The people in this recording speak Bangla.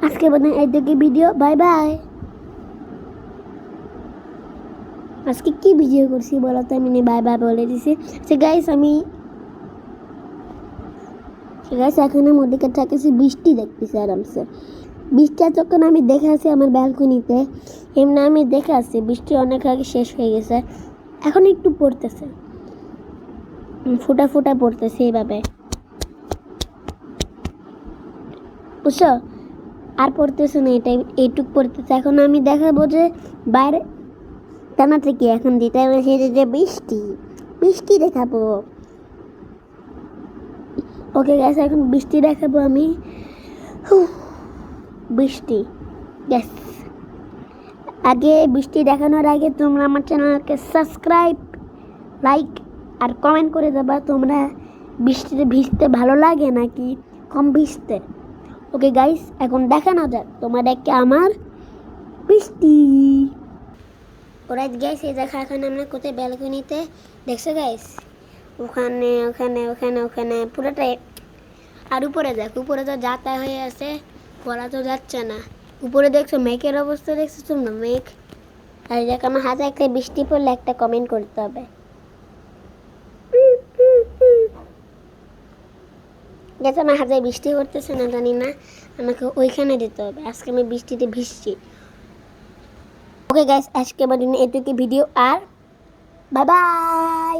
আজকে বানাই এদিকে ভিডিও, বাই বাই। আজকে কি ভিডিও করছি বলো তো, আমি বাই বাই বলে দিছি। গাইস এখন আমি ওদিকে থাকেছি, বৃষ্টি দেখতেছি আরামসে। বৃষ্টি যখন আমি দেখে আছি আমার ব্যালকনিতে, এমনি আমি দেখে আসছি বৃষ্টি অনেক আগে শেষ হয়ে গেছে, এখন একটু পড়তেছে, ফোঁটা ফোঁটা পড়তেছে এইভাবে, বুঝছো? আর পড়তেছে না, এটাই এইটুক পড়তেছে। এখন আমি দেখাবো যে বাইরে টানা থেকে এখন দিতে হয়েছে যে বৃষ্টি বৃষ্টি দেখাবো। ওকে গ্যাস, এখন বৃষ্টি দেখাবো আমি। বৃষ্টি গ্যাস, আগে বৃষ্টি দেখানোর আগে তোমরা আমার চ্যানেলকে সাবস্ক্রাইব, লাইক আর কমেন্ট করে দেবা তোমরা বৃষ্টিতে ভিজতে ভালো লাগে নাকি কম ভিজতে। ওকে গাইস, এখন দেখানো যাক তোমাদেরকে আমার বৃষ্টি। ওরাইট গাইস, এই দেখা এখন আমরা কোথায় ব্যালকনিতে, দেখছো গাইস? ওখানে ওখানে ওখানে ওখানে পুরোটাই। আর উপরে দেখ, উপরে তো যাতা হয়ে আছে, পড়া তো যাচ্ছে না। উপরে দেখছো মেঘের অবস্থা, দেখছো তোমরা মেঘ? আর দেখ আমার হাতে একটা বৃষ্টি পড়লে একটা কমেন্ট করতে হবে। গেছে আমার হাতে বৃষ্টি করতেছে না জানি না, আমাকে ওইখানে দিতে হবে। আজকে আমি বৃষ্টিতে ভিজছি। ওকে গাইস, আজকে আমার এটুকু ভিডিও, আর বাই বাই।